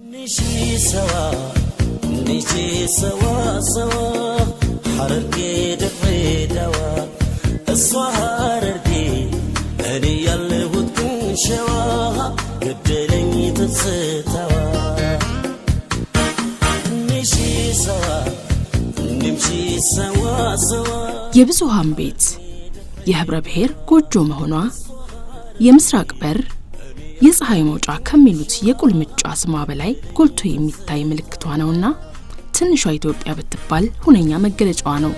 نشي سوا سوا حركي دقي دوا الصهارتي أني يلي ودكن شوا قدلني تتستوا نشي نمشي سوا የብዙሃን ቤት የህብረ ብሔር ጎጆ መሆኗ የምስራቅ በር የፀሐይ መውጫ ከሚሉት የቁልምጫ ስሟ በላይ ጎልቶ የሚታይ ምልክቷ ነውና ትንሿ ኢትዮጵያ ብትባል ሁነኛ መገለጫዋ ነው።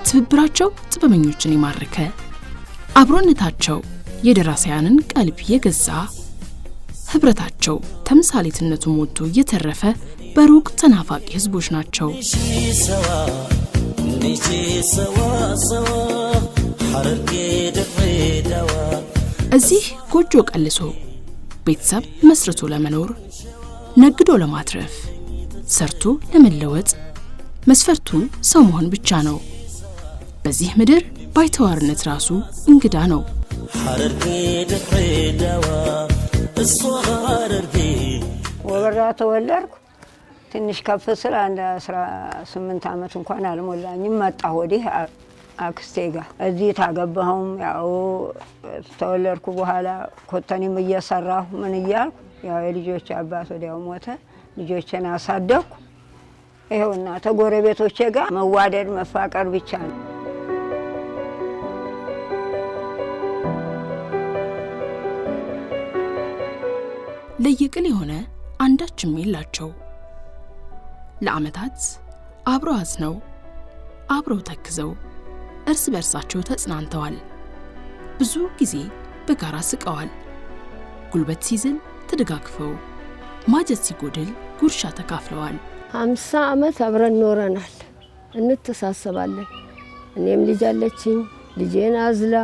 ትብብራቸው ጥበበኞችን ይማርከ፣ አብሮነታቸው የደራሲያንን ቀልብ የገዛ፣ ህብረታቸው ተምሳሌትነቱ ሞቶ የተረፈ በሩቅ ተናፋቂ ህዝቦች ናቸው። እዚህ ጎጆ ቀልሶ ቤተሰብ መስርቶ ለመኖር ነግዶ ለማትረፍ ሰርቶ ለመለወጥ መስፈርቱ ሰው መሆን ብቻ ነው። በዚህ ምድር ባይተዋርነት ራሱ እንግዳ ነው። ወበራ ተወለድኩ። ትንሽ ከፍ ስለ አንድ 18 ዓመት እንኳን አልሞላኝም መጣሁ ወዲህ አክስቴ ጋር። እዚህ ታገባሁም ያው ተወለድኩ በኋላ ኮተኔም እየሰራሁ ምን እያልኩ ያው የልጆች አባት ወዲያው ሞተ። ልጆችን አሳደግኩ። ይኸውና ተጎረቤቶቼ ጋር መዋደድ መፋቀር ብቻ ነው። ለየቅል የሆነ አንዳችም የላቸው። ለዓመታት አብረው አዝነው አብረው ተክዘው እርስ በርሳቸው ተጽናንተዋል። ብዙ ጊዜ በጋራ ስቀዋል። ጉልበት ሲዝል ተደጋግፈው ማጀት ሲጎድል ጉርሻ ተካፍለዋል። 50 ዓመት አብረን ኖረናል። እንተሳሰባለን። እኔም ልጅ አለችኝ። ልጄን አዝላ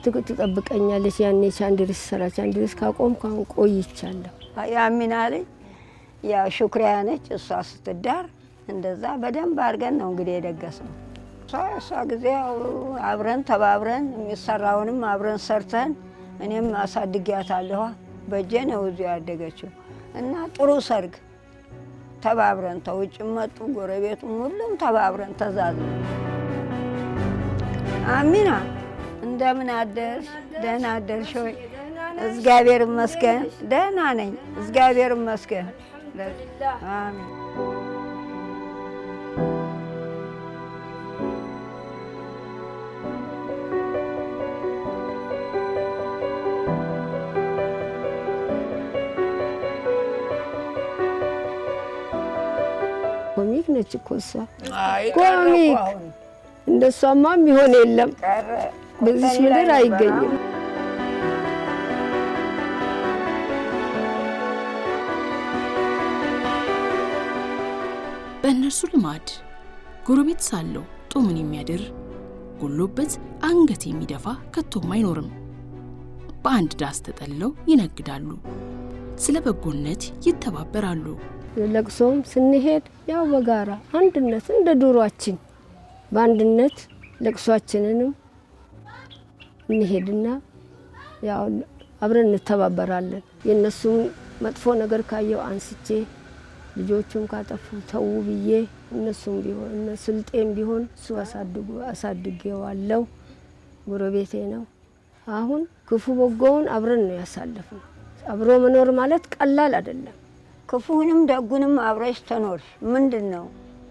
ትጠብቀኛለች። ያኔ ቻንድሪስ ሰራ ቻንድሪስ ካቆምኩ ቆይቻለሁ። ያሚና ልጅ ያው ሹክሪያ ነች። እሷ ስትዳር እንደዛ በደንብ አድርገን ነው እንግዲህ የደገስነው። እሷ ጊዜ አብረን ተባብረን የሚሰራውንም አብረን ሰርተን እኔም አሳድጊያታለሁ። በእጄ ነው እዚሁ ያደገችው እና ጥሩ ሰርግ ተባብረን ተውጭ መጡ ጎረቤቱም ሁሉም ተባብረን ተዛዝነን። አሚና እንደምን አደርሽ? ደህና አደርሽ ወይ? እግዚአብሔር ይመስገን ደህና ነኝ። እግዚአብሔር ይመስገን። አሜን። ኮሚክ ነች እኮ እሷ። ኮሚክ እንደሷማ የሚሆን የለም። በዚህ ምድር አይገኝም። በእነርሱ ልማድ ጎረቤት ሳለው ጦምን የሚያድር ጎሎበት አንገት የሚደፋ ከቶም አይኖርም። በአንድ ዳስ ተጠልለው ይነግዳሉ። ስለ በጎነት ይተባበራሉ። ለቅሶም ስንሄድ ያው በጋራ አንድነት እንደ ዱሯችን በአንድነት ለቅሷችንንም እንሄድና ያው አብረን እንተባበራለን። የነሱም መጥፎ ነገር ካየው አንስቼ ልጆቹም ካጠፉ ተው ብዬ እነሱም ቢሆን ስልጤም ቢሆን እሱ አሳድጌዋለሁ። ጎረቤቴ ነው። አሁን ክፉ በጎውን አብረን ነው ያሳለፍነው። አብሮ መኖር ማለት ቀላል አይደለም። ክፉንም ደጉንም አብረሽ ተኖርሽ ምንድነው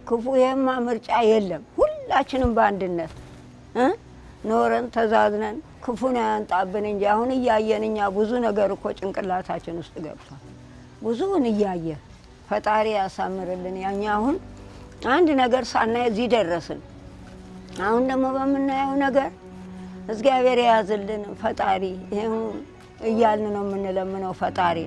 ክፉ የማ ምርጫ የለም። ሁላችንም በአንድነት ኖረን ተዛዝነን ክፉን ያንጣብን እንጂ አሁን እያየንኛ ብዙ ነገር እኮ ጭንቅላታችን ውስጥ ገብቷል። ብዙውን እያየ ፈጣሪ ያሳምርልን። ያኛ አሁን አንድ ነገር ሳናይ እዚህ ደረስን። አሁን ደግሞ በመናየው ነገር እግዚአብሔር ያዝልን ፈጣሪ። ይሄን እያልን ነው የምንለምነው ፈጣሪ።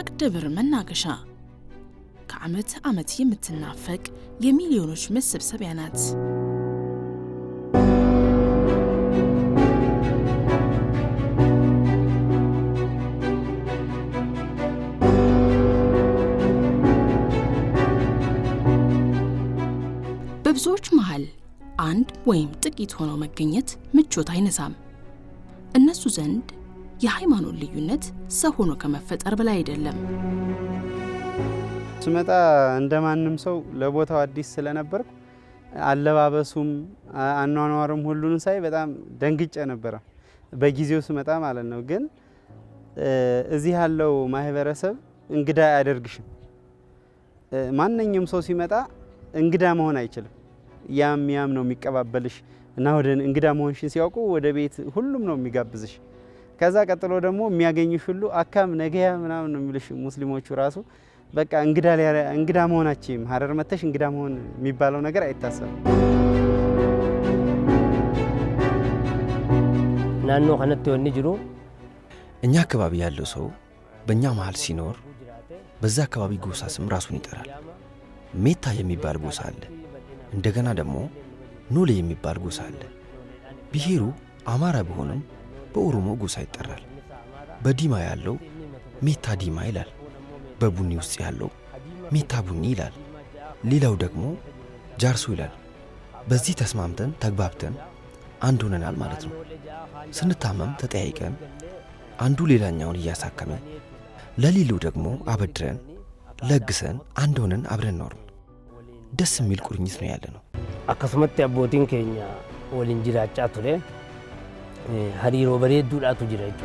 የምስራቅ ደብር መናገሻ ከዓመት ዓመት የምትናፈቅ የሚሊዮኖች መሰብሰቢያ ናት። በብዙዎች መሃል አንድ ወይም ጥቂት ሆነው መገኘት ምቾት አይነሳም። እነሱ ዘንድ የሃይማኖት ልዩነት ሰው ሆኖ ከመፈጠር በላይ አይደለም። ስመጣ እንደማንም ሰው ለቦታው አዲስ ስለነበርኩ አለባበሱም አኗኗሩም ሁሉን ሳይ በጣም ደንግጬ ነበር በጊዜው ስመጣ ማለት ነው። ግን እዚህ ያለው ማህበረሰብ እንግዳ አያደርግሽም። ማንኛውም ሰው ሲመጣ እንግዳ መሆን አይችልም። ያም ነው የሚቀባበልሽ እና ወደ እንግዳ መሆንሽን ሲያውቁ ወደ ቤት ሁሉም ነው የሚጋብዝሽ። ከዛ ቀጥሎ ደግሞ የሚያገኙሽ ሁሉ አካም ነገያ ምናምን ነው የሚልሽ። ሙስሊሞቹ ራሱ በቃ እንግዳ መሆናችን ሀረር መተሽ እንግዳ መሆን የሚባለው ነገር አይታሰብም። ናኖ ከነተ ወኒ ጅሩ እኛ አካባቢ ያለው ሰው በእኛ መሃል ሲኖር በዛ አካባቢ ጎሳ ስም ራሱን ይጠራል። ሜታ የሚባል ጎሳ አለ። እንደገና ደግሞ ኖሌ የሚባል ጎሳ አለ። ብሔሩ አማራ ቢሆንም በኦሮሞ ጎሳ ይጠራል። በዲማ ያለው ሜታ ዲማ ይላል። በቡኒ ውስጥ ያለው ሜታ ቡኒ ይላል። ሌላው ደግሞ ጃርሶ ይላል። በዚህ ተስማምተን ተግባብተን አንድ ሆነናል ማለት ነው። ስንታመም ተጠያይቀን አንዱ ሌላኛውን እያሳከመ ለሌላው ደግሞ አበድረን ለግሰን አንድ ሆነን አብረን ኖርን። ደስ የሚል ቁርኝት ነው ያለ ነው። አከስመት አቦቲን ኬኛ ወሊን ጅራጫ ቱሬ ሀሪሮ በሬዱዳቱ ጅራጩ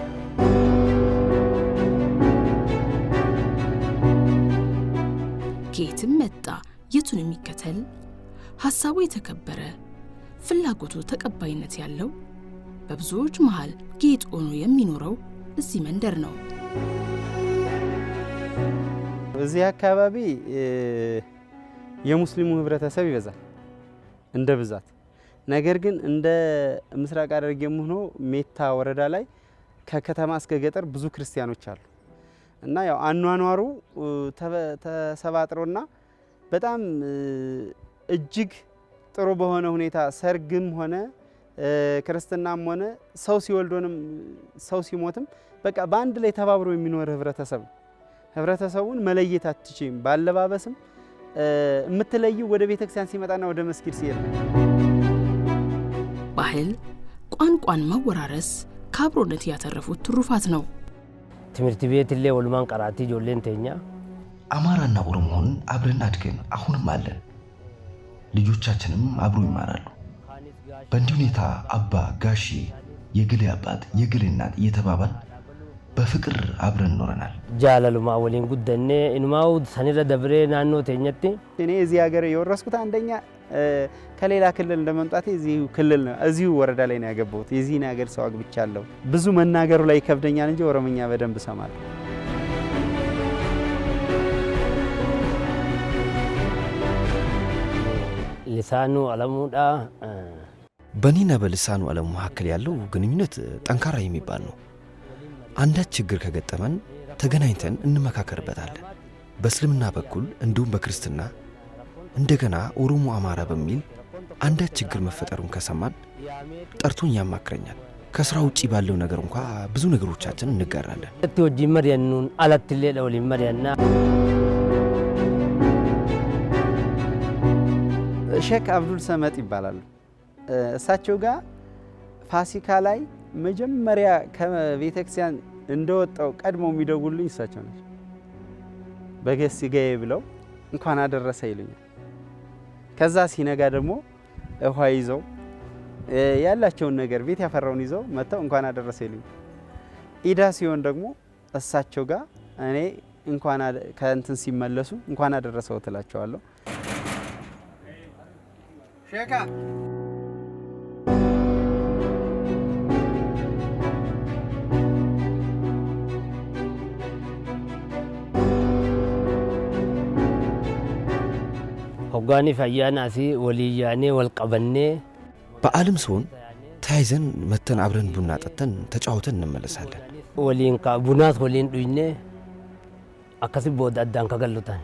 ከየትም መጣ የቱን የሚከተል ሐሳቡ የተከበረ ፍላጎቱ ተቀባይነት ያለው በብዙዎች መሃል ጌጥ ሆኖ የሚኖረው እዚህ መንደር ነው። እዚህ አካባቢ የሙስሊሙ ህብረተሰብ ይበዛል እንደ ብዛት። ነገር ግን እንደ ምስራቅ ሐረርጌም ሆኖ ሜታ ወረዳ ላይ ከከተማ እስከ ገጠር ብዙ ክርስቲያኖች አሉ እና ያው አኗኗሩ ተሰባጥሮና በጣም እጅግ ጥሩ በሆነ ሁኔታ ሰርግም ሆነ ክርስትናም ሆነ ሰው ሲወልዶንም ሰው ሲሞትም በቃ በአንድ ላይ ተባብሮ የሚኖር ህብረተሰብ። ህብረተሰቡን መለየት አትችይም። ባለባበስም የምትለዩ ወደ ቤተክርስቲያን ሲመጣና ወደ መስጊድ ሲሄድ። ባህል ቋንቋን መወራረስ ከአብሮነት ያተረፉት ትሩፋት ነው። ትምህርት ቤት ላይ ወልማን ቀራቲ ጆሌን ተኛ አማራና ኦሮሞን አብረን አድገን አሁንም አለን። ልጆቻችንም አብሮ ይማራሉ። በእንዲህ ሁኔታ አባ ጋሺ የግሌ አባት የግሌ እናት እየተባባል በፍቅር አብረን ኖረናል። ጃለሉማ ወሊን ጉደኔ እንማው ሰኒረ ደብሬ ናኖ ተኘቲ እኔ እዚህ ሀገር የወረስኩት አንደኛ ከሌላ ክልል እንደመምጣቴ እዚሁ ክልል ነው እዚሁ ወረዳ ላይ ነው ያገባሁት። የዚህን ሀገር ሰው አግብቻለሁ። ብዙ መናገሩ ላይ ይከብደኛል እንጂ ኦሮምኛ በደንብ እሰማለሁ። ልሳኑ አለሙዳ በኔና በልሳኑ ዓለም መካከል ያለው ግንኙነት ጠንካራ የሚባል ነው። አንዳች ችግር ከገጠመን ተገናኝተን እንመካከርበታለን። በእስልምና በኩል እንዲሁም በክርስትና እንደገና ኦሮሞ አማራ በሚል አንዳች ችግር መፈጠሩን ከሰማን ጠርቶኝ ያማክረኛል። ከስራ ውጪ ባለው ነገር እንኳን ብዙ ነገሮቻችን እንጋራለን። ወጂ መሪያኑን አላትሌ ለወሊ መሪያና ሼክ አብዱል ሰመጥ ይባላሉ። እሳቸው ጋር ፋሲካ ላይ መጀመሪያ ከቤተክርስቲያን እንደወጣው ቀድሞ የሚደውሉኝ እሳቸው ናቸው። በገስ ጋዬ ብለው እንኳን አደረሰ ይሉኛል። ከዛ ሲነጋ ደግሞ ውሃ ይዘው ያላቸውን ነገር ቤት ያፈራውን ይዘው መጥተው እንኳን አደረሰ ይሉኛል። ኢዳ ሲሆን ደግሞ እሳቸው ጋር እኔ እንኳን ከእንትን ሲመለሱ እንኳን አደረሰው ትላቸዋለሁ። ሼካ ሆጋኒ ፈያናሲ ወሊያኔ ወልቀበኔ በዓለም ሲሆን ተያይዘን መተን አብረን ቡና ጠጥተን ተጫውተን እንመለሳለን። ወሊን ካ ቡናት ወሊን ዱይኔ akkasi booda addaan kagallutan.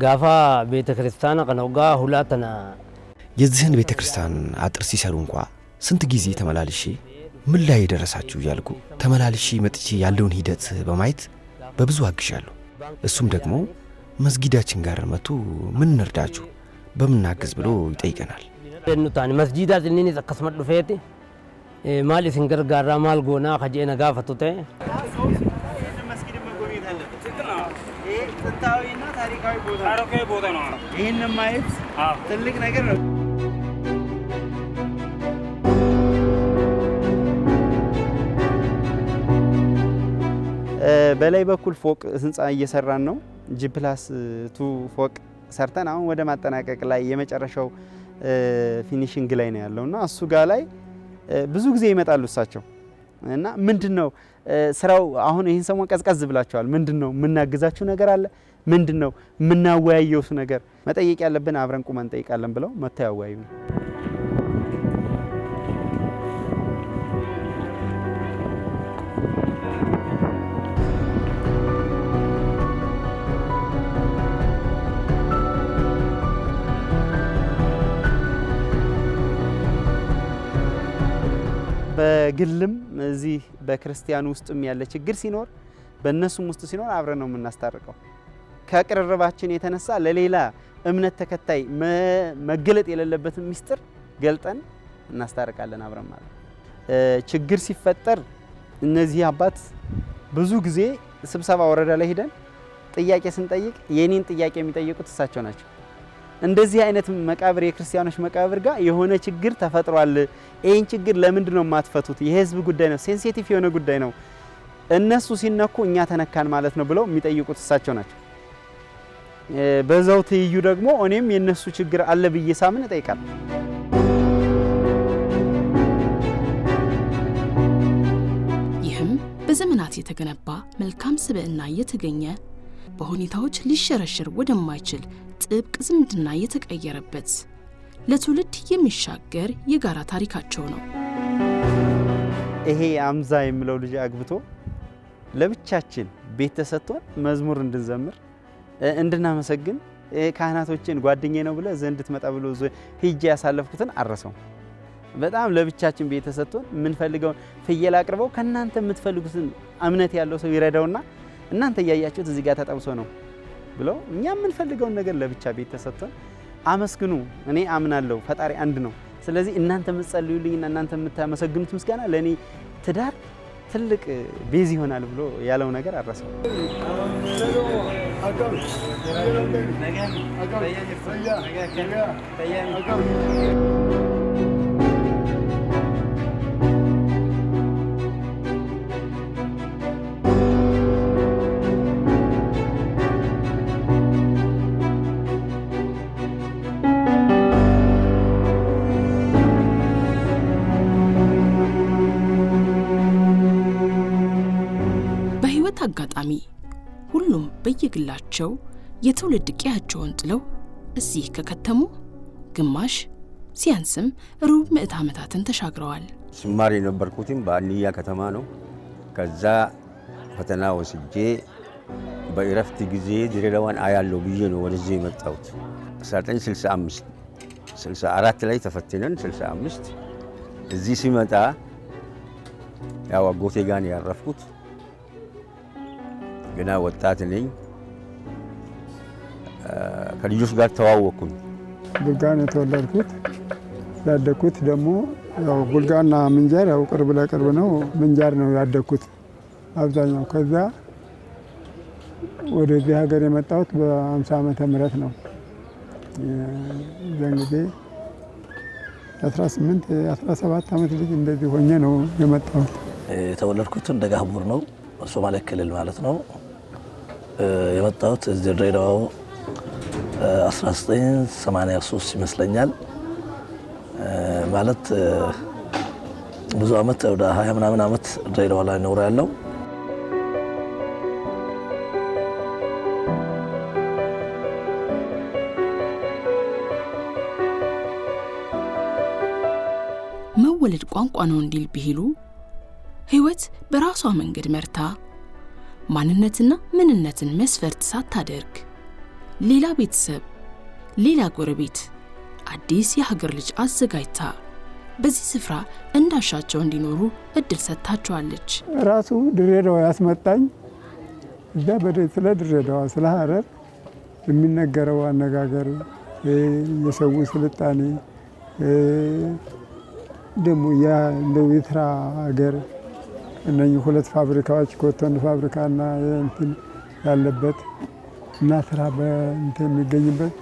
ጋፋ ቤተ ክርስቲያን ቀነውጋ ሁላተና የዚህን ቤተ ክርስቲያን አጥር ሲሰሩ እንኳ ስንት ጊዜ ተመላልሼ ምን ላይ ደረሳችሁ ያልኩ ተመላልሼ መጥቼ ያለውን ሂደት በማየት በብዙ አግሻለሁ። እሱም ደግሞ መስጊዳችን ጋር መጥቶ ምን እንርዳችሁ በምናግዝ ብሎ ይጠይቀናል። ደኑታን መስጊዳ ዝኒን ተከስመድ ዱፌቲ ማል ሲንገር ጋራ ማል ጎና ከጄና ጋፈቱተ መስጊድ መጎብኘት አለበት። ይሄ ጥንታዊና ታሪካዊ ቦታ ነው። ይሄን ማየት ትልቅ ነገር ነው። በላይ በኩል ፎቅ ህንጻ እየሰራን ነው። G+2 ፎቅ ሰርተን አሁን ወደ ማጠናቀቅ ላይ የመጨረሻው ፊኒሺንግ ላይ ነው ያለውና እሱ ጋር ላይ ብዙ ጊዜ ይመጣሉ እሳቸው እና ምንድነው ስራው አሁን ይሄን ሰሞን ቀዝቀዝ ብላችኋል። ምንድነው የምናግዛችሁ ነገር አለ? ምንድነው የምናወያየው ነገር መጠየቅ ያለብን አብረን ቁመን ጠይቃለን ብለው መተው ያወያዩ ነው። በግልም እዚህ በክርስቲያን ውስጥም ያለ ችግር ሲኖር በእነሱም ውስጥ ሲኖር አብረን ነው የምናስታርቀው። ከቅርርባችን የተነሳ ለሌላ እምነት ተከታይ መገለጥ የሌለበትን ሚስጥር ገልጠን እናስታርቃለን አብረን ማለት። ችግር ሲፈጠር እነዚህ አባት ብዙ ጊዜ ስብሰባ ወረዳ ላይ ሄደን ጥያቄ ስንጠይቅ የኔን ጥያቄ የሚጠይቁት እሳቸው ናቸው። እንደዚህ አይነት መቃብር የክርስቲያኖች መቃብር ጋር የሆነ ችግር ተፈጥሯል፣ ይሄን ችግር ለምንድን ነው የማትፈቱት? የህዝብ ጉዳይ ነው፣ ሴንሲቲቭ የሆነ ጉዳይ ነው፣ እነሱ ሲነኩ እኛ ተነካን ማለት ነው ብለው የሚጠይቁት እሳቸው ናቸው። በዛው ትይዩ ደግሞ እኔም የነሱ ችግር አለ ብዬ ሳምን እጠይቃለሁ። ይህም በዘመናት የተገነባ መልካም ስብዕና የተገኘ በሁኔታዎች ሊሸረሸር ወደማይችል ጥብቅ ዝምድና የተቀየረበት ለትውልድ የሚሻገር የጋራ ታሪካቸው ነው። ይሄ አምዛ የሚለው ልጅ አግብቶ ለብቻችን ቤት ተሰጥቶን መዝሙር እንድንዘምር እንድናመሰግን ካህናቶችን ጓደኛዬ ነው ብለ ዘንድ ትመጣ ብሎ ሂጄ ያሳለፍኩትን አረሰው። በጣም ለብቻችን ቤት ተሰጥቶን ምን ፈልገው ፍየል አቅርበው ከናንተ የምትፈልጉትን እምነት ያለው ሰው ይረዳውና እናንተ ያያችሁት እዚህ ጋር ተጠብሶ ነው ብለው እኛ ምን ፈልገውን ነገር ለብቻ ቤት ተሰጥቶን አመስግኑ። እኔ አምናለሁ ፈጣሪ አንድ ነው። ስለዚህ እናንተ የምትጸልዩልኝና እናንተ የምታመሰግኑት ምስጋና ለኔ ትዳር ትልቅ ቤዝ ይሆናል ብሎ ያለው ነገር አረሰው። አጋጣሚ ሁሉም በየግላቸው የትውልድ ቂያቸውን ጥለው እዚህ ከከተሙ ግማሽ ሲያንስም ሩብ ምዕተ ዓመታትን ተሻግረዋል። ስማር የነበርኩትም በአንያ ከተማ ነው። ከዛ ፈተና ወስጄ በእረፍት ጊዜ ድሬዳዋን አያለው ብዬ ነው ወደዚህ የመጣሁት። 1965 64 ላይ ተፈትነን 65 እዚህ ሲመጣ ያው አጎቴ ጋር ነው ያረፍኩት። ገና ወጣት ነኝ። ከልጆች ጋር ተዋወቅኩኝ። ቡልጋን የተወለድኩት ያደግኩት ደግሞ ያው ቡልጋና ምንጃር ያው ቅርብ ለቅርብ ነው። ምንጃር ነው ያደግኩት አብዛኛው። ከዛ ወደዚህ ሀገር የመጣሁት በ50 ዓመተ ምህረት ነው። የዛን ጊዜ 18 17 ዓመት ልጅ እንደዚህ ሆኜ ነው የመጣሁት። የተወለድኩት ደጋህቡር ነው፣ ሶማሌ ክልል ማለት ነው። የመጣሁት እዚህ ድሬዳዋ 1983 ይመስለኛል። ማለት ብዙ አመት ወደ 20 ምናምን አመት ድሬዳዋ ላይ ኖር ያለው። የመወለድ ቋንቋ ነው እንዲል ቢሉ ህይወት በራሷ መንገድ መርታ ማንነትና ምንነትን መስፈርት ሳታደርግ ሌላ ቤተሰብ ሌላ ጎረቤት አዲስ የሀገር ልጅ አዘጋጅታ በዚህ ስፍራ እንዳሻቸው እንዲኖሩ እድል ሰጥታቸዋለች። ራሱ ድሬዳዋ ያስመጣኝ እዛ ስለ ድሬዳዋ ስለ ሀረር የሚነገረው አነጋገር የሰው ስልጣኔ ደግሞ እንደው የስራ ሀገር እነኚህ ሁለት ፋብሪካዎች ኮተን ፋብሪካና እንትን ያለበት እና ስራ በእንትን የሚገኝበት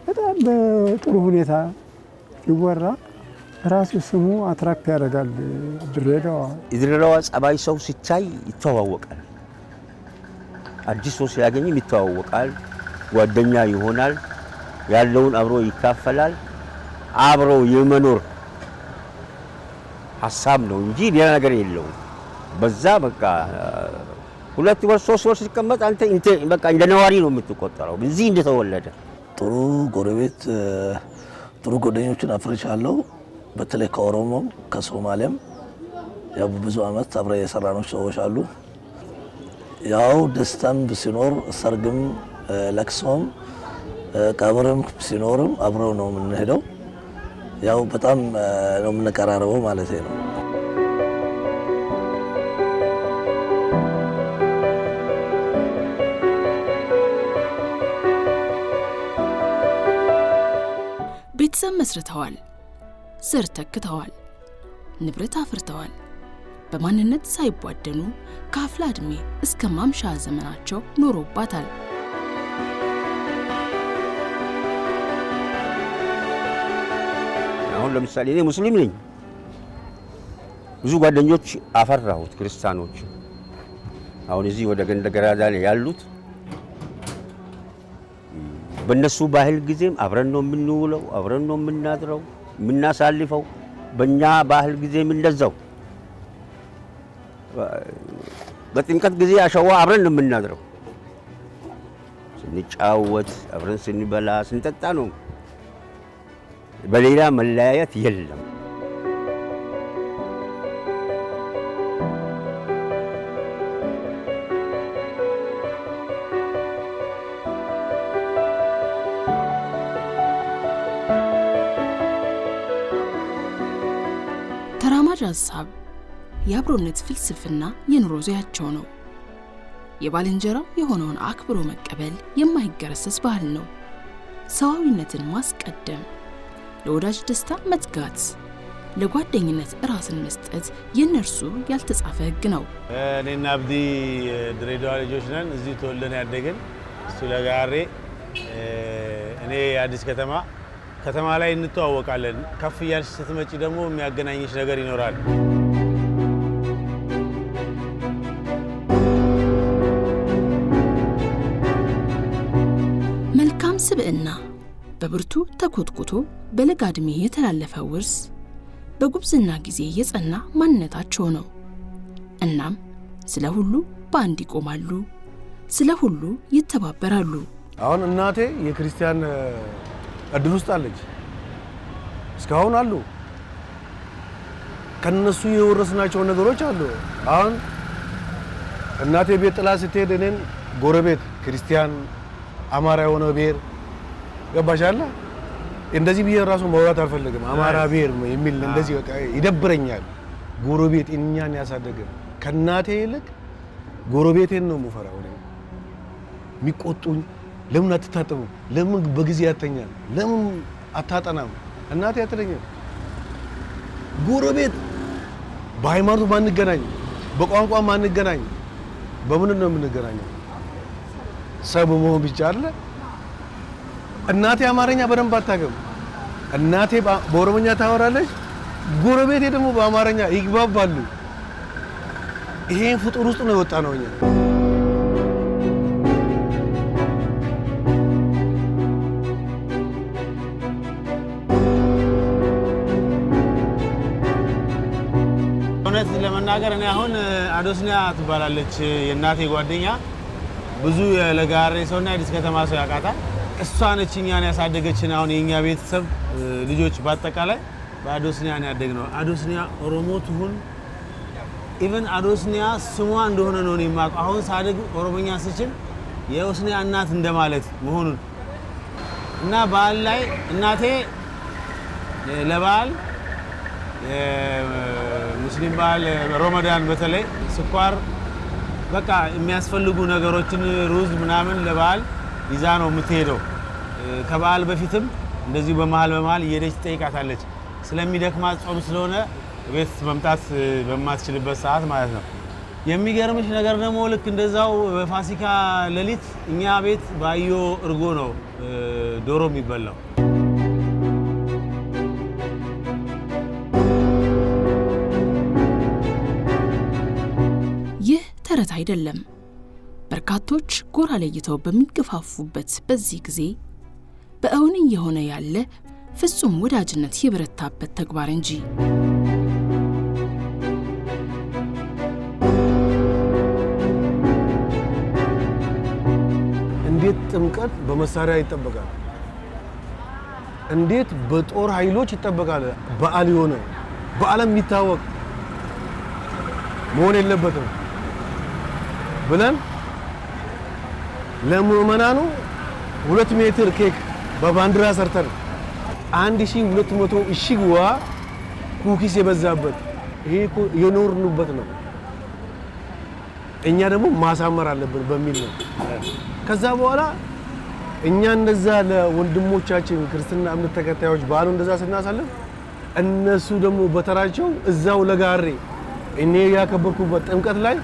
በጣም በጥሩ ሁኔታ ሲወራ ራሱ ስሙ አትራክት ያደርጋል። ድሬዳዋ ጸባይ ሰው ሲታይ ይተዋወቃል። አዲስ ሰው ሲያገኝም ይተዋወቃል፣ ጓደኛ ይሆናል፣ ያለውን አብሮ ይካፈላል። አብሮ የመኖር ሀሳብ ነው እንጂ ሌላ ነገር የለውም። በዛ በቃ 2 ወር 3 ወር ሲቀመጥ አንተ በቃ እንደ ነዋሪ ነው የምትቆጠረው እዚህ እንደተወለደ። ጥሩ ጎረቤት ጥሩ ጓደኞችን አፍርቻለሁ። በተለይ ከኦሮሞም ከሶማሌም ያው ብዙ አመት አብረን የሰራነው ሰዎች አሉ። ያው ደስታም ሲኖር ሰርግም ለቅሶም ቀብርም ሲኖርም አብረው ነው የምንሄደው። ያው በጣም ነው የምንቀራረበው ማለት ነው። ቤተሰብ መስርተዋል፣ ዘር ተክተዋል፣ ንብረት አፍርተዋል። በማንነት ሳይቧደኑ ከአፍላ ዕድሜ እስከ ማምሻ ዘመናቸው ኖሮባታል። አሁን ለምሳሌ እኔ ሙስሊም ነኝ። ብዙ ጓደኞች አፈራሁት ክርስቲያኖች። አሁን እዚህ ወደ ገንደ ገራዳ ላይ ያሉት በእነሱ ባህል ጊዜም አብረን ነው የምንውለው፣ አብረን ነው የምናድረው፣ የምናሳልፈው። በእኛ ባህል ጊዜም እንደዛው በጥምቀት ጊዜ አሸዋ አብረን ነው የምናድረው፣ ስንጫወት አብረን ስንበላ ስንጠጣ ነው። በሌላ መለያየት የለም። ተራማጅ ሀሳብ የአብሮነት ፍልስፍና የኑሮ ዘያቸው ነው። የባልንጀራ የሆነውን አክብሮ መቀበል የማይገረሰስ ባህል ነው። ሰዋዊነትን ማስቀደም፣ ለወዳጅ ደስታ መትጋት፣ ለጓደኝነት ራስን መስጠት የነርሱ ያልተጻፈ ህግ ነው። እኔና አብዲ ድሬዳዋ ልጆች ነን። እዚህ ተወልደን ያደግን። እሱ ለጋሬ እኔ አዲስ ከተማ ላይ እንተዋወቃለን። ከፍ እያልሽ ስትመጪ ደግሞ የሚያገናኝሽ ነገር ይኖራል። መልካም ስብዕና በብርቱ ተኮትኩቶ በለጋ ዕድሜ የተላለፈ ውርስ በጉብዝና ጊዜ የጸና ማንነታቸው ነው። እናም ስለ ሁሉ በአንድ ይቆማሉ፣ ስለ ሁሉ ይተባበራሉ። አሁን እናቴ የክርስቲያን እድል ውስጥ አለች፣ እስካሁን አሉ። ከነሱ የወረስናቸው ነገሮች አሉ። አሁን እናቴ ቤት ጥላ ስትሄድ እኔን ጎረቤት ክርስቲያን አማራ የሆነ ብሔር ገባሻላ። እንደዚህ ብዬ ራሱ ማውራት አልፈልግም። አማራ ብሔር የሚል እንደዚህ በቃ ይደብረኛል። ጎረቤት እኛን ያሳደገ ከናቴ ይልቅ ጎረቤቴን ነው የምፈራው። የሚቆጡኝ ለምን አትታጠቡ፣ ለምን በጊዜ ያተኛል፣ ለምን አታጠናም? እናቴ አትለኝም። ጎረቤት በሃይማኖት ማንገናኝ፣ በቋንቋ ማንገናኝ፣ በምን ነው የምንገናኘው? ሰብ መሆን ብቻ አለ። እናቴ አማርኛ በደንብ አታውቅም። እናቴ በኦሮሞኛ ታወራለች፣ ጎረቤቴ ደግሞ በአማርኛ ይግባባሉ። ይሄን ፍጡር ውስጥ ነው የወጣ ነው እኛ። እውነት ለመናገር እኔ አሁን አዶስኒያ ትባላለች የእናቴ ጓደኛ። ብዙ የለጋሬ ሰውና የአዲስ ከተማ ሰው ያውቃታል። እሷ ነች እኛን ያሳደገችን። አሁን የኛ ቤተሰብ ልጆች በአጠቃላይ በአዶስኒያ ነው ያደግነው። አዶስኒያ ኦሮሞ ትሁን ኢቨን አዶስኒያ ስሟ እንደሆነ ነው የማውቀው። አሁን ሳድግ ኦሮሞኛ ስችል የኦስኒያ እናት እንደማለት መሆኑን እና በዓል ላይ እናቴ ለበዓል ሙስሊም በዓል ረመዳን በተለይ ስኳር በቃ የሚያስፈልጉ ነገሮችን ሩዝ ምናምን ለበዓል ይዛ ነው የምትሄደው። ከበዓል በፊትም እንደዚሁ በመሃል እየሄደች ትጠይቃታለች። ስለሚደክማት ጾም ስለሆነ ቤት መምጣት በማትችልበት ሰዓት ማለት ነው። የሚገርምሽ ነገር ደግሞ ልክ እንደዛው በፋሲካ ሌሊት እኛ ቤት ባዮ እርጎ ነው ዶሮ የሚበላው። ይህ ተረት አይደለም። በርካቶች ጎራ ለይተው በሚገፋፉበት በዚህ ጊዜ በእውን እየሆነ ያለ ፍጹም ወዳጅነት የበረታበት ተግባር እንጂ። እንዴት ጥምቀት በመሳሪያ ይጠበቃል? እንዴት በጦር ኃይሎች ይጠበቃል? በዓል የሆነ በዓለም የሚታወቅ መሆን የለበትም ብለን ለምዕመናኑ 2 ሜትር ኬክ በባንዲራ ሰርተን 1200 እሽግ ውሃ ኩኪስ የበዛበት ይሄ የኖርንበት ነው። እኛ ደግሞ ማሳመር አለብን በሚል ነው። ከዛ በኋላ እኛ እንደዛ ለወንድሞቻችን ክርስትና እምነት ተከታዮች በዓሉ እንደዛ ስናሳልፍ እነሱ ደግሞ በተራቸው እዛው ለጋሬ እኔ ያከበርኩበት ጥምቀት ላይ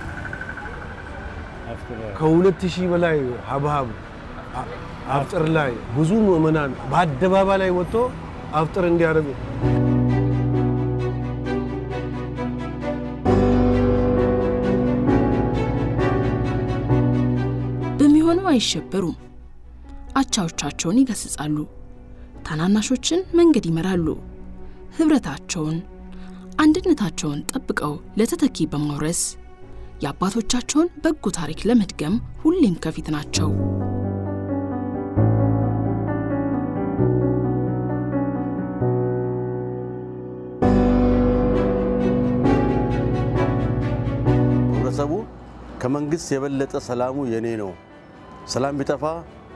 ከ2000 በላይ ሀብሀብ አፍጥር ላይ ብዙ ምዕመናን በአደባባይ ላይ ወጥቶ አፍጥር እንዲያደርጉ በሚሆነው አይሸበሩም። አቻዎቻቸውን ይገስጻሉ። ታናናሾችን መንገድ ይመራሉ። ህብረታቸውን፣ አንድነታቸውን ጠብቀው ለተተኪ በማውረስ የአባቶቻቸውን በጎ ታሪክ ለመድገም ሁሌም ከፊት ናቸው። ህብረተሰቡ ከመንግስት የበለጠ ሰላሙ የኔ ነው፣ ሰላም ቢጠፋ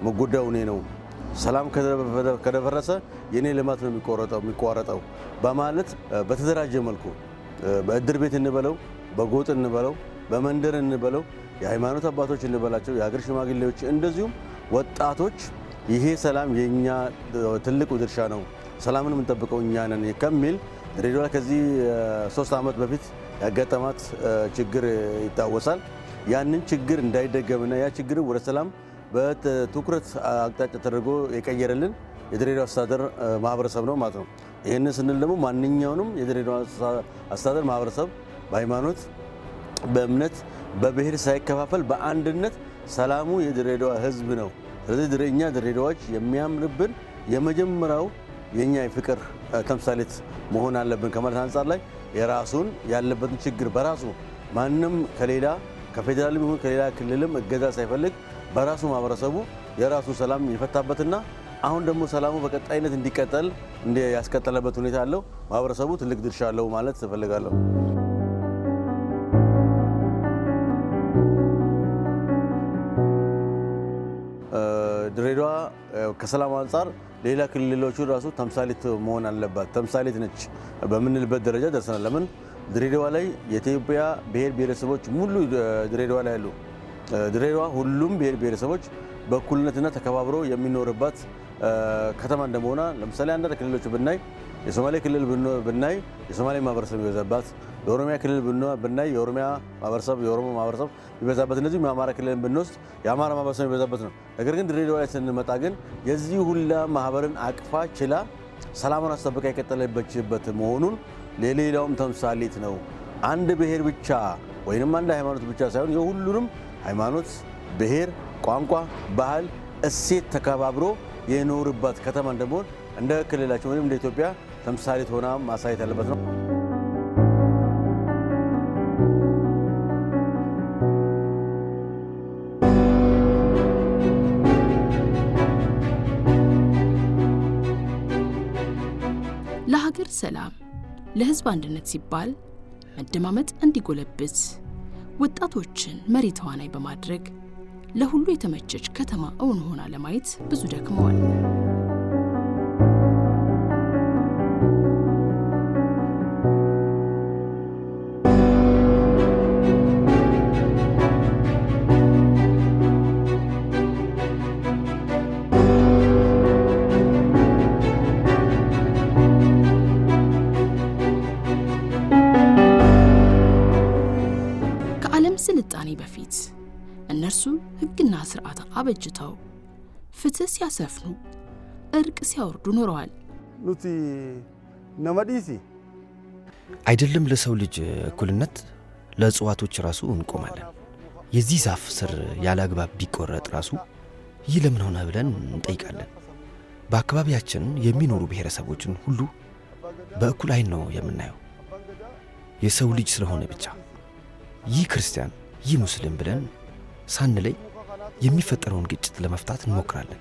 መጎዳው እኔ ነው፣ ሰላም ከደፈረሰ የኔ ልማት ነው የሚቋረጠው በማለት በተደራጀ መልኩ በእድር ቤት እንበለው፣ በጎጥ እንበለው፣ በመንደር እንበለው፣ የሃይማኖት አባቶች እንበላቸው፣ የሀገር ሽማግሌዎች እንደዚሁም ወጣቶች ይሄ ሰላም የኛ ትልቁ ድርሻ ነው፣ ሰላምን የምንጠብቀው እኛ ነን ከሚል ድሬዳዋ ከዚህ 3 ዓመት በፊት ያጋጠማት ችግር ይታወሳል። ያንን ችግር እንዳይደገምና ያ ችግር ወደ ሰላም በትኩረት አቅጣጫ ተደርጎ የቀየረልን የድሬዳዋ አስተዳደር ማህበረሰብ ነው ማለት ነው። ይህንን ስንል ደግሞ ማንኛውንም የድሬዳዋ አስተዳደር ማህበረሰብ በሃይማኖት፣ በእምነት፣ በብሔር ሳይከፋፈል በአንድነት ሰላሙ የድሬዳዋ ህዝብ ነው። ስለዚህ እኛ ድሬዳዋዎች የሚያምርብን የመጀመሪያው የኛ የፍቅር ተምሳሌት መሆን አለብን ከማለት አንጻር ላይ የራሱን ያለበትን ችግር በራሱ ማንም ከሌላ ከፌዴራልም ይሁን ከሌላ ክልልም እገዛ ሳይፈልግ በራሱ ማህበረሰቡ የራሱ ሰላም የፈታበትና አሁን ደግሞ ሰላሙ በቀጣይነት እንዲቀጥል ያስቀጠለበት ሁኔታ አለው። ማህበረሰቡ ትልቅ ድርሻ አለው ማለት እፈልጋለሁ። ድሬዳዋ ከሰላም አንጻር ሌላ ክልሎቹ ራሱ ተምሳሌት መሆን አለባት። ተምሳሌት ነች በምንልበት ደረጃ ደርሰናል። ለምን ድሬዳዋ ላይ የኢትዮጵያ ብሔር ብሔረሰቦች ሙሉ ድሬዳዋ ላይ ያሉ ድሬዳዋ ሁሉም ብሔር ብሔረሰቦች በእኩልነትና ተከባብሮ የሚኖርባት ከተማ እንደመሆኗ ለምሳሌ አንዳንድ ክልሎች ብናይ የሶማሌ ክልል ብናይ የሶማሌ ማህበረሰብ የሚበዛባት፣ የኦሮሚያ ክልል ብናይ የኦሮሚያ ማህበረሰብ የኦሮሞ ማህበረሰብ የሚበዛበት፣ እንደዚሁ የአማራ ክልልን ብንወስድ የአማራ ማህበረሰብ የሚበዛበት ነው። ነገር ግን ድሬዳዋ ላይ ስንመጣ ግን የዚህ ሁላ ማህበርን አቅፋ ችላ ሰላሙን አስጠብቃ የቀጠለችበት መሆኑን ለሌላውም ተምሳሌት ነው። አንድ ብሔር ብቻ ወይንም አንድ ሃይማኖት ብቻ ሳይሆን የሁሉንም ሃይማኖት፣ ብሔር፣ ቋንቋ፣ ባህል፣ እሴት ተከባብሮ የኖርባት ከተማ እንደመሆን እንደ ክልላችን ወይም እንደ ኢትዮጵያ ተምሳሌት ሆና ማሳየት ያለበት ነው። ለሀገር ሰላም፣ ለህዝብ አንድነት ሲባል መደማመጥ እንዲጎለብት ወጣቶችን መሪ ተዋናይ በማድረግ ለሁሉ የተመቸች ከተማ እውን ሆና ለማየት ብዙ ደክመዋል። ስልጣኔ በፊት እነርሱ ህግና ስርዓት አበጅተው ፍትህ ሲያሰፍኑ እርቅ ሲያወርዱ ኖረዋል። ኑቲ ነመዲሲ አይደለም ለሰው ልጅ እኩልነት ለእጽዋቶች ራሱ እንቆማለን። የዚህ ዛፍ ስር ያለ አግባብ ቢቆረጥ ራሱ ይህ ለምን ሆነ ብለን እንጠይቃለን። በአካባቢያችን የሚኖሩ ብሔረሰቦችን ሁሉ በእኩል አይን ነው የምናየው፣ የሰው ልጅ ስለሆነ ብቻ። ይህ ክርስቲያን ይህ ሙስሊም ብለን ሳንለይ የሚፈጠረውን ግጭት ለመፍታት እንሞክራለን።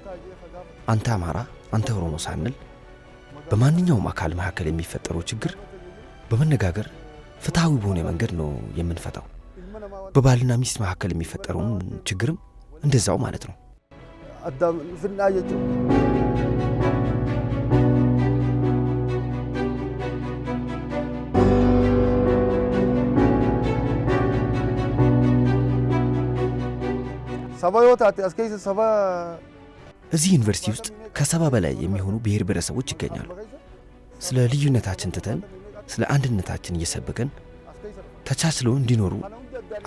አንተ አማራ፣ አንተ ኦሮሞ ሳንል በማንኛውም አካል መካከል የሚፈጠረው ችግር በመነጋገር ፍትሃዊ በሆነ መንገድ ነው የምንፈታው። በባልና ሚስት መካከል የሚፈጠረውን ችግርም እንደዛው ማለት ነው። አዳም ፍናየቱ ሰባዮታት አስከይስ ሰባ እዚህ ዩኒቨርሲቲ ውስጥ ከ70 በላይ የሚሆኑ ብሔር ብሔረሰቦች ይገኛሉ። ስለ ልዩነታችን ትተን ስለ አንድነታችን እየሰበከን ተቻችለው እንዲኖሩ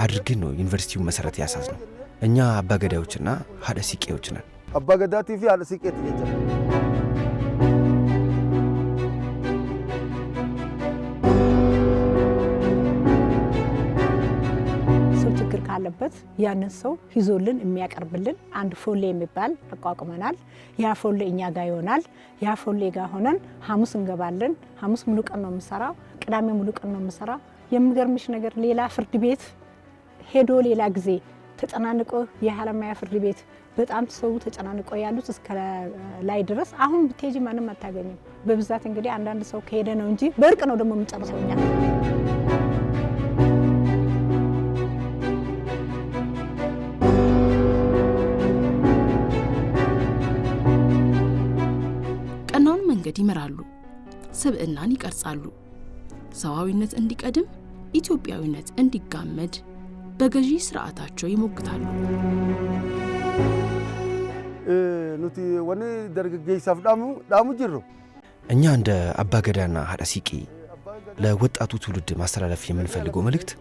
አድርገን ነው ዩኒቨርሲቲውን መሰረት ያሳዝነው። እኛ አባገዳዮችና ሀደ ሲቄዎች ነን። አባገዳቲ ፊ ሀደ ሲቄት ይቻላል። ችግር ካለበት ያንን ሰው ይዞልን የሚያቀርብልን አንድ ፎሌ የሚባል አቋቁመናል። ያ ፎሌ እኛ ጋር ይሆናል። ያ ፎሌ ጋር ሆነን ሐሙስ እንገባለን። ሐሙስ ሙሉ ቀን ነው የምሰራው፣ ቅዳሜ ሙሉ ቀን ነው የምሰራው። የሚገርምሽ ነገር ሌላ ፍርድ ቤት ሄዶ ሌላ ጊዜ ተጨናንቆ የሐረማያ ፍርድ ቤት በጣም ሰው ተጨናንቆ ያሉት እስከ ላይ ድረስ አሁን ብትሄጂ ማንም አታገኝም። በብዛት እንግዲህ አንዳንድ ሰው ከሄደ ነው እንጂ በእርቅ ነው ደግሞ የምንጨርሰው እኛ። መንገድ ይመራሉ፣ ስብዕናን ይቀርጻሉ። ሰዋዊነት እንዲቀድም፣ ኢትዮጵያዊነት እንዲጋመድ በገዢ ስርዓታቸው ይሞግታሉ። ኑቲ ወኔ ደርገጌሳፍ ዳሙ ጅሩ እኛ እንደ አባገዳና ሀደ ሲቄ ለወጣቱ ትውልድ ማስተላለፍ የምንፈልገው መልእክት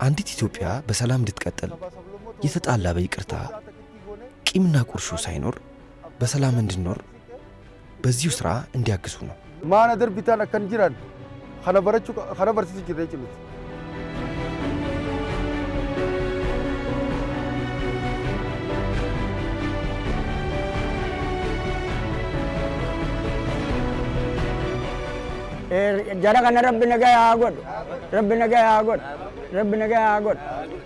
አንዲት ኢትዮጵያ በሰላም እንድትቀጥል የተጣላ በይቅርታ ቂምና ቁርሾ ሳይኖር በሰላም እንድንኖር በዚሁ ስራ እንዲያግዙ ነው። ማና ደርቢታን አከን ጅራን ኸነበርሲሱ ጅሬ ጭሉት jara kana rabbi nagaa haa godhu, rabbi nagaa haa godhu, rabbi nagaa haa godhu.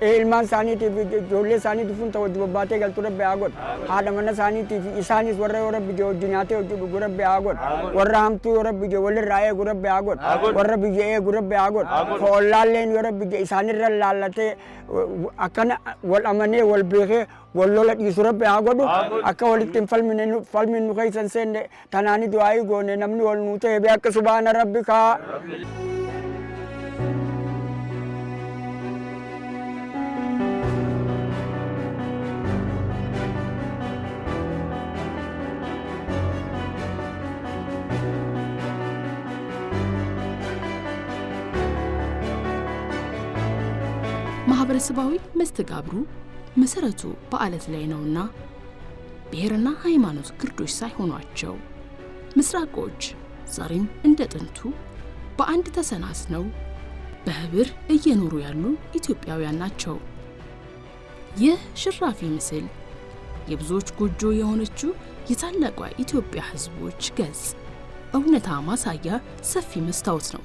Ilmaan isaaniitiif ijoollee isaaniitiif hunda wajji bobbaatee galtu rabbi haa godhu. Haadha mana isaaniitiif isaanis warra yoo rabbi ijee wajji nyaatee wajji dhugu rabbi haa godhu. Warra hamtuu yoo rabbi ijee walirraa eegu rabbi haa godhu. Warra biyya eegu rabbi haa godhu. Koollaalleen yoo rabbi ijee isaanirra laallatee akkana wal amanee wal beekee wal lola dhiisu rabbi haa godhu. Akka walitti hin falmine nu keessan seenne tanaani du'aayii goone namni wal nuu ta'e bee akka subaana rabbi kaa. ማህበረሰባዊ መስተጋብሩ መሰረቱ በአለት ላይ ነውና ብሔርና ሃይማኖት ግርዶሽ ሳይሆኗቸው ምስራቆች ዛሬም እንደ ጥንቱ በአንድ ተሰናስነው በህብር እየኖሩ ያሉ ኢትዮጵያውያን ናቸው። ይህ ሽራፊ ምስል የብዙዎች ጎጆ የሆነችው የታላቋ ኢትዮጵያ ህዝቦች ገጽ እውነታ ማሳያ ሰፊ መስታወት ነው።